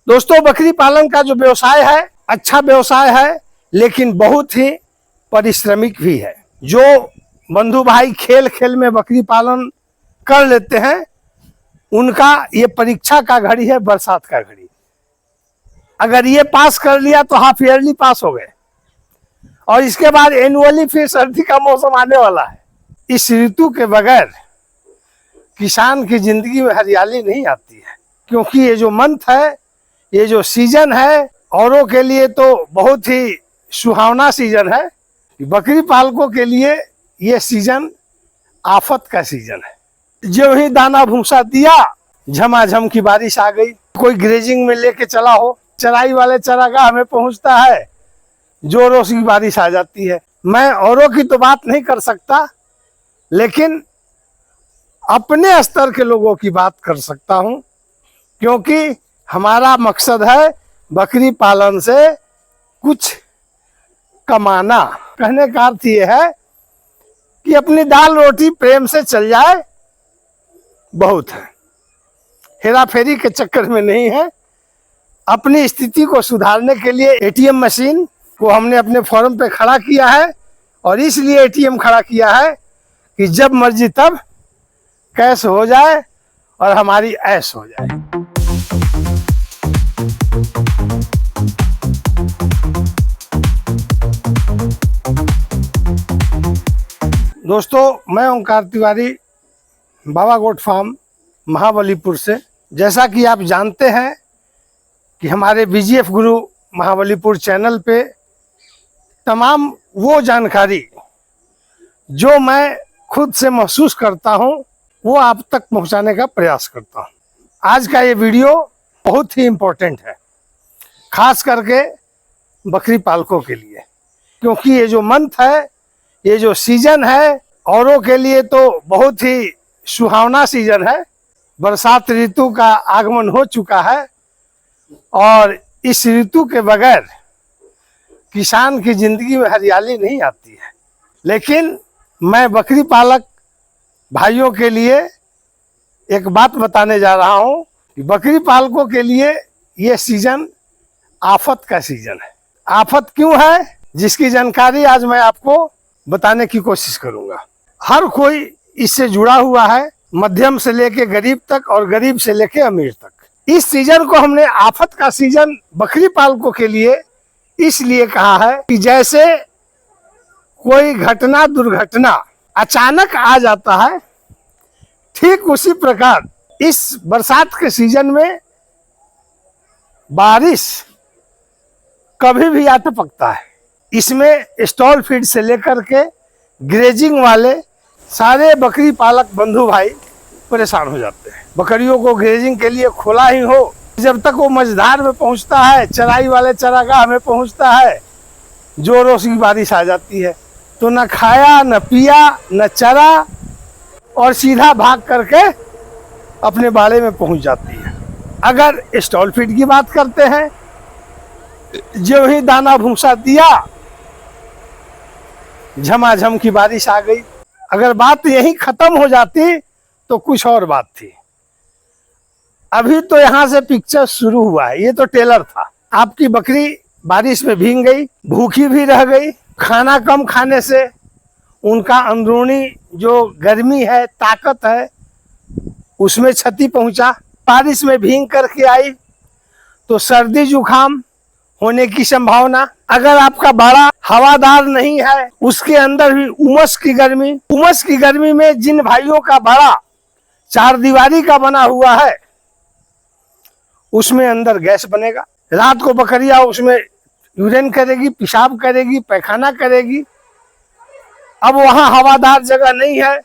दोस्तों, बकरी पालन का जो व्यवसाय है अच्छा व्यवसाय है, लेकिन बहुत ही परिश्रमिक भी है। जो बंधु भाई खेल खेल में बकरी पालन कर लेते हैं, उनका ये परीक्षा का घड़ी है, बरसात का घड़ी। अगर ये पास कर लिया तो हाफ ईयरली पास हो गए, और इसके बाद एनुअली फिर सर्दी का मौसम आने वाला है। इस ऋतु के बगैर किसान की जिंदगी में हरियाली नहीं आती है, क्योंकि ये जो मंथ है, ये जो सीजन है, औरों के लिए तो बहुत ही सुहावना सीजन है, बकरी पालकों के लिए ये सीजन आफत का सीजन है। जो ही दाना भूसा दिया, झमाझम की बारिश आ गई। कोई ग्रेजिंग में लेके चला हो, चराई वाले चरागाह में पहुंचता है, जोरों से बारिश आ जाती है। मैं औरों की तो बात नहीं कर सकता, लेकिन अपने स्तर के लोगों की बात कर सकता हूं, क्योंकि हमारा मकसद है बकरी पालन से कुछ कमाना। कहने का अर्थ ये है कि अपनी दाल रोटी प्रेम से चल जाए, बहुत है। हेरा फेरी के चक्कर में नहीं है। अपनी स्थिति को सुधारने के लिए एटीएम मशीन को हमने अपने फॉर्म पे खड़ा किया है, और इसलिए एटीएम खड़ा किया है कि जब मर्जी तब कैश हो जाए और हमारी ऐश हो जाए। दोस्तों, मैं ओंकार तिवारी, बाबा गोट फार्म, महाबलीपुर से। जैसा कि आप जानते हैं कि हमारे बीजीएफ गुरु महाबलीपुर चैनल पे तमाम वो जानकारी जो मैं खुद से महसूस करता हूं, वो आप तक पहुंचाने का प्रयास करता हूं। आज का ये वीडियो बहुत ही इम्पोर्टेंट है, खास करके बकरी पालकों के लिए, क्योंकि ये जो मंथ है, ये जो सीजन है, औरों के लिए तो बहुत ही सुहावना सीजन है। बरसात ऋतु का आगमन हो चुका है, और इस ऋतु के बगैर किसान की जिंदगी में हरियाली नहीं आती है। लेकिन मैं बकरी पालक भाइयों के लिए एक बात बताने जा रहा हूं कि बकरी पालकों के लिए ये सीजन आफत का सीजन है। आफत क्यों है, जिसकी जानकारी आज मैं आपको बताने की कोशिश करूंगा। हर कोई इससे जुड़ा हुआ है, मध्यम से लेके गरीब तक और गरीब से लेके अमीर तक। इस सीजन को हमने आफत का सीजन बकरी पालकों के लिए इसलिए कहा है कि जैसे कोई घटना दुर्घटना अचानक आ जाता है, ठीक उसी प्रकार इस बरसात के सीजन में बारिश कभी भी आ टपकता है। इसमें स्टॉल फीड से लेकर के ग्रेजिंग वाले सारे बकरी पालक बंधु भाई परेशान हो जाते हैं। बकरियों को ग्रेजिंग के लिए खोला ही हो, जब तक वो मझधार में पहुंचता है, चराई वाले चरागाह में पहुंचता है, जोरों से बारिश आ जाती है, तो न खाया न पिया न चरा, और सीधा भाग करके अपने बाड़े में पहुंच जाती है। अगर स्टॉल फीड की बात करते हैं, जो ही दाना भूसा दिया, झमाझम की बारिश आ गई। अगर बात यही खत्म हो जाती तो कुछ और बात थी। अभी तो यहाँ से पिक्चर शुरू हुआ है, ये तो टेलर था। आपकी बकरी बारिश में भीग गई, भूखी भी रह गई, खाना कम खाने से उनका अंदरूनी जो गर्मी है, ताकत है, उसमें क्षति पहुंचा। बारिश में भीग करके आई तो सर्दी जुकाम होने की संभावना। अगर आपका बाड़ा हवादार नहीं है, उसके अंदर भी उमस की गर्मी में जिन भाइयों का बाड़ा चार दीवारी का बना हुआ है, उसमें अंदर गैस बनेगा। रात को बकरियां उसमें यूरिन करेगी, पेशाब करेगी, पैखाना करेगी। अब वहां हवादार जगह नहीं है,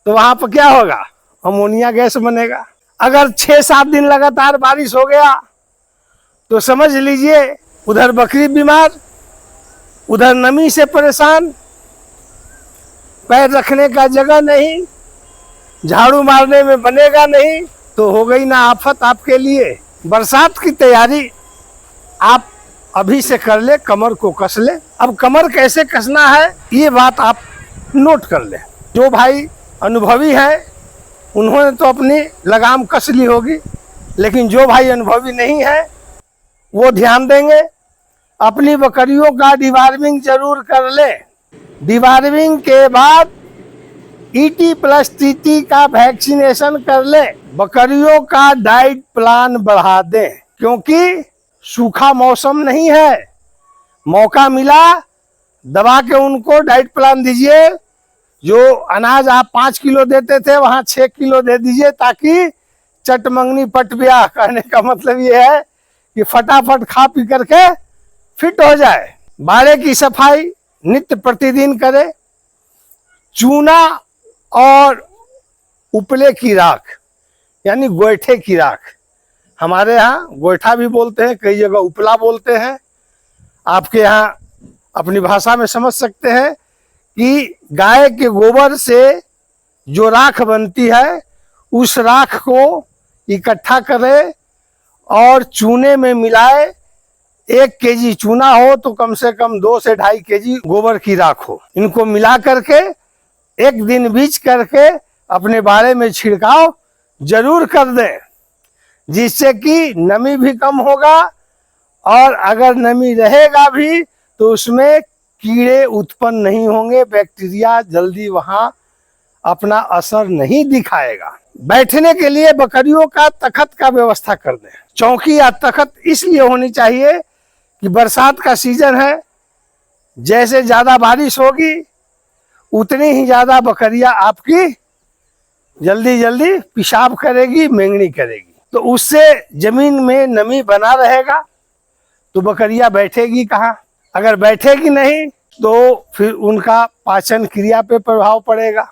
तो वहां पर क्या होगा, अमोनिया गैस बनेगा। अगर 6-7 दिन लगातार बारिश हो गया तो समझ लीजिए उधर बकरी बीमार, उधर नमी से परेशान, पैर रखने का जगह नहीं, झाड़ू मारने में बनेगा नहीं, तो हो गई ना आफत आपके लिए। बरसात की तैयारी आप अभी से कर ले, कमर को कस ले। अब कमर कैसे कसना है, ये बात आप नोट कर ले। जो भाई अनुभवी है, उन्होंने तो अपनी लगाम कस ली होगी, लेकिन जो भाई अनुभवी नहीं है वो ध्यान देंगे, अपनी बकरियों का डिवार्मिंग जरूर कर ले। डिवार्मिंग के बाद ईटी प्लस टीटी का वैक्सीनेशन कर ले। बकरियों का डाइट प्लान बढ़ा दें, क्योंकि सूखा मौसम नहीं है। मौका मिला दबा के उनको डाइट प्लान दीजिए। जो अनाज आप 5 किलो देते थे वहां 6 किलो दे दीजिए, ताकि चटमंगनी पट ब्याह। कहने का मतलब ये है कि फटाफट खा पी करके फिट हो जाए। बाड़े की सफाई नित्य प्रतिदिन करे। चूना और उपले की राख यानी गोइठे की राख, हमारे यहाँ गोइठा भी बोलते हैं, कई जगह उपला बोलते हैं। आपके यहाँ अपनी भाषा में समझ सकते हैं कि गाय के गोबर से जो राख बनती है उस राख को इकट्ठा करें और चूने में मिलाए। 1 केजी चूना हो तो कम से कम 2 से 2.5 केजी गोबर की राख हो। इनको मिला करके 1 दिन बीच करके अपने बाड़े में छिड़काव जरूर कर दें, जिससे कि नमी भी कम होगा और अगर नमी रहेगा भी तो उसमें कीड़े उत्पन्न नहीं होंगे, बैक्टीरिया जल्दी वहां अपना असर नहीं दिखाएगा। बैठने के लिए बकरियों का तखत का व्यवस्था कर दें। चौकी या तखत इसलिए होनी चाहिए कि बरसात का सीजन है, जैसे ज्यादा बारिश होगी उतनी ही ज्यादा बकरियां आपकी जल्दी जल्दी पेशाब करेगी, मेंगनी करेगी, तो उससे जमीन में नमी बना रहेगा। तो बकरियां बैठेगी कहाँ? अगर बैठेगी नहीं तो फिर उनका पाचन क्रिया पे प्रभाव पड़ेगा,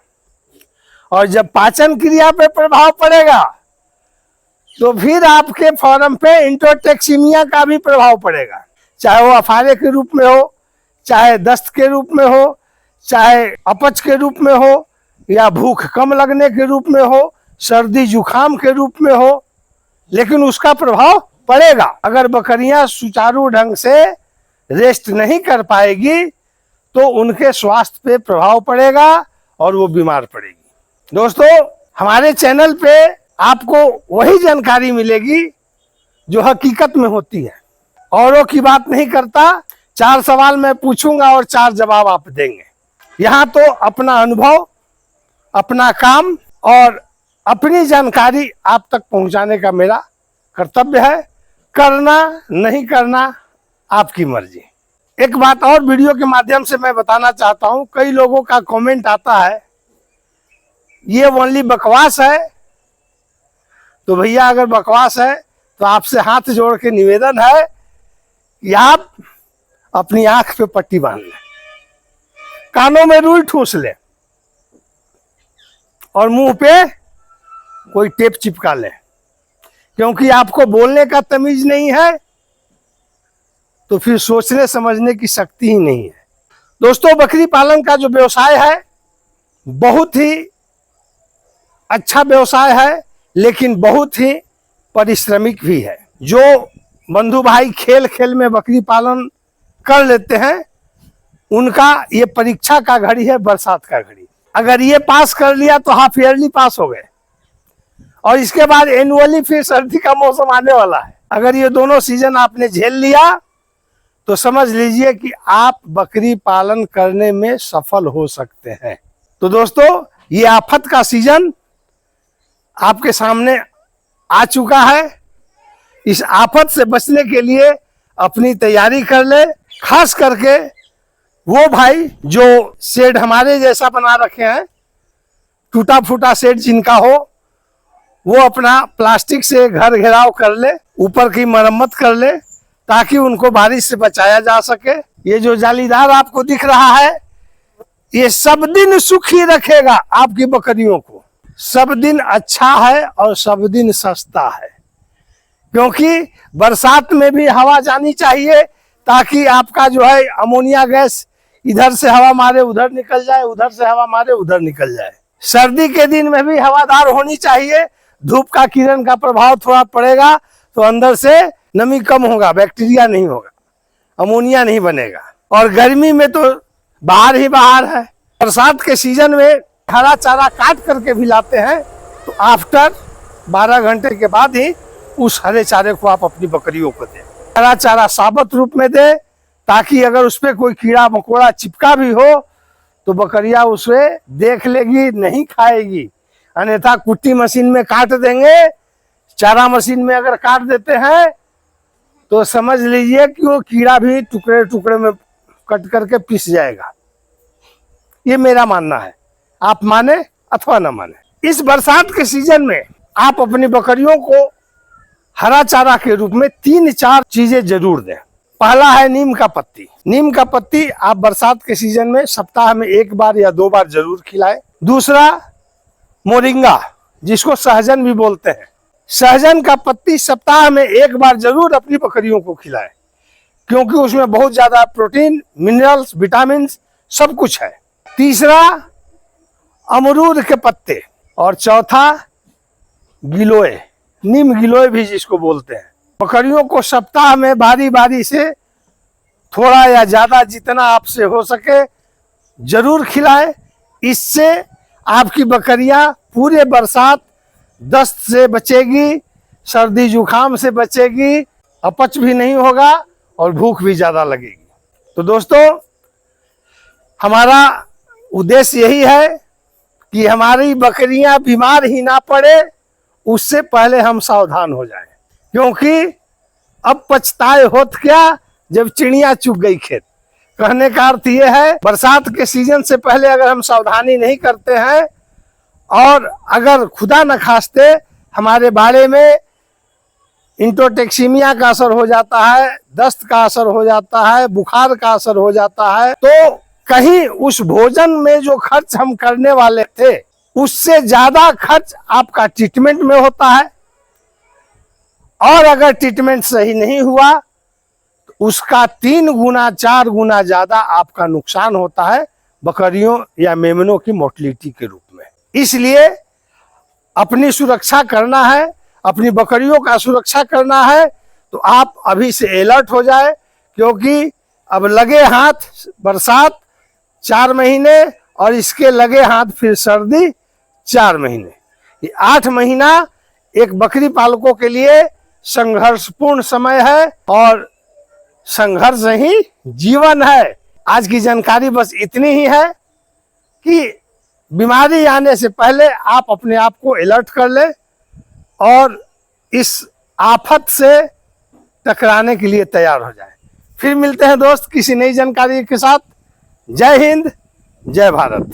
और जब पाचन क्रिया पे प्रभाव पड़ेगा तो फिर आपके फॉर्म पे इंट्रोटॉक्सिमिया का भी प्रभाव पड़ेगा। चाहे वो अफारे के रूप में हो, चाहे दस्त के रूप में हो, चाहे अपच के रूप में हो, या भूख कम लगने के रूप में हो, सर्दी जुकाम के रूप में हो, लेकिन उसका प्रभाव पड़ेगा। अगर बकरियां सुचारू ढंग से रेस्ट नहीं कर पाएगी तो उनके स्वास्थ्य पे प्रभाव पड़ेगा और वो बीमार पड़ेगी। दोस्तों, हमारे चैनल पे आपको वही जानकारी मिलेगी जो हकीकत में होती है। औरों की बात नहीं करता। 4 सवाल मैं पूछूंगा और 4 जवाब आप देंगे। यहाँ तो अपना अनुभव, अपना काम और अपनी जानकारी आप तक पहुंचाने का मेरा कर्तव्य है। करना नहीं करना आपकी मर्जी। एक बात और वीडियो के माध्यम से मैं बताना चाहता हूं। कई लोगों का कमेंट आता है ये ओनली बकवास है। तो भैया अगर बकवास है तो आपसे हाथ जोड़ के निवेदन है कि आप अपनी आंख पे पट्टी बांध लें, कानों में रुई ठूस लें और मुंह पे कोई टेप चिपका लें, क्योंकि आपको बोलने का तमीज नहीं है तो फिर सोचने समझने की शक्ति ही नहीं है। दोस्तों, बकरी पालन का जो व्यवसाय है बहुत ही अच्छा व्यवसाय है, लेकिन बहुत ही परिश्रमिक भी है। जो बंधु भाई खेल खेल में बकरी पालन कर लेते हैं उनका ये परीक्षा का घड़ी है, बरसात का घड़ी। अगर ये पास कर लिया तो हाफ ईयरली पास हो गए, और इसके बाद एनुअली फिर सर्दी का मौसम आने वाला है। अगर ये दोनों सीजन आपने झेल लिया तो समझ लीजिए कि आप बकरी पालन करने में सफल हो सकते हैं। तो दोस्तों, ये आफत का सीजन आपके सामने आ चुका है। इस आफत से बचने के लिए अपनी तैयारी कर ले। खास करके वो भाई जो शेड हमारे जैसा बना रखे हैं, टूटा फूटा शेड जिनका हो, वो अपना प्लास्टिक से घर घेराव कर ले, ऊपर की मरम्मत कर ले, ताकि उनको बारिश से बचाया जा सके। ये जो जालीदार आपको दिख रहा है ये सब दिन सुखी रखेगा आपकी बकरियों को। सब दिन अच्छा है और सब दिन सस्ता है, क्योंकि बरसात में भी हवा जानी चाहिए, ताकि आपका जो है अमोनिया गैस इधर से हवा मारे उधर निकल जाए, उधर से हवा मारे उधर निकल जाए। सर्दी के दिन में भी हवादार होनी चाहिए। धूप का किरण का प्रभाव थोड़ा पड़ेगा तो अंदर से नमी कम होगा, बैक्टीरिया नहीं होगा, अमोनिया नहीं बनेगा। और गर्मी में तो बाहर ही बाहर है। बरसात के सीजन में हरा चारा काट करके भी लाते हैं तो आफ्टर 12 घंटे के बाद ही उस हरे चारे को आप अपनी बकरियों को दें। हरा चारा साबुत रूप में दे, ताकि अगर उस पर कोई कीड़ा मकोड़ा चिपका भी हो तो बकरियां उसे देख लेगी, नहीं खाएगी। अन्यथा कुट्टी मशीन में काट देंगे, चारा मशीन में अगर काट देते हैं तो समझ लीजिए कि वो कीड़ा भी टुकड़े टुकड़े में कट करके पिस जाएगा। ये मेरा मानना है, आप माने अथवा न माने। इस बरसात के सीजन में आप अपनी बकरियों को हरा चारा के रूप में 3-4 चीजें जरूर दें। पहला है नीम का पत्ती। नीम का पत्ती आप बरसात के सीजन में सप्ताह में 1 बार या 2 बार जरूर खिलाएं। दूसरा, मोरिंगा, जिसको सहजन भी बोलते हैं। सहजन का पत्ती सप्ताह में 1 बार जरूर अपनी बकरियों को खिलाएं, क्योंकि उसमें बहुत ज्यादा प्रोटीन, मिनरल्स, विटामिन सब कुछ है। तीसरा, अमरूद के पत्ते। और चौथा, गिलोय, नीम गिलोय भी जिसको बोलते हैं। बकरियों को सप्ताह में बारी बारी से थोड़ा या ज्यादा जितना आपसे हो सके जरूर खिलाएं। इससे आपकी बकरियां पूरे बरसात दस्त से बचेगी, सर्दी जुकाम से बचेगी, अपच भी नहीं होगा और भूख भी ज्यादा लगेगी। तो दोस्तों, हमारा उद्देश्य यही है कि हमारी बकरियां बीमार ही ना पड़े, उससे पहले हम सावधान हो जाएं। क्योंकि अब पछताए होत क्या जब चिड़िया चुग गई खेत। कहने का अर्थ ये है, बरसात के सीजन से पहले अगर हम सावधानी नहीं करते हैं और अगर खुदा न खास्ते हमारे बाड़े में इंटोटेक्सीमिया का असर हो जाता है, दस्त का असर हो जाता है, बुखार का असर हो जाता है, तो कहीं उस भोजन में जो खर्च हम करने वाले थे उससे ज्यादा खर्च आपका ट्रीटमेंट में होता है। और अगर ट्रीटमेंट सही नहीं हुआ तो उसका 3 गुना 4 गुना ज्यादा आपका नुकसान होता है बकरियों या मेमनों की मोर्टेलिटी के रूप में। इसलिए अपनी सुरक्षा करना है, अपनी बकरियों का सुरक्षा करना है, तो आप अभी से अलर्ट हो जाए। क्योंकि अब लगे हाथ बरसात 4 महीने और इसके लगे हाथ फिर सर्दी 4 महीने, ये 8 महीना एक बकरी पालकों के लिए संघर्षपूर्ण समय है और संघर्ष ही जीवन है। आज की जानकारी बस इतनी ही है कि बीमारी आने से पहले आप अपने आप को अलर्ट कर लें और इस आफत से टकराने के लिए तैयार हो जाएं। फिर मिलते हैं दोस्त किसी नई जानकारी के साथ। जय हिंद, जय भारत।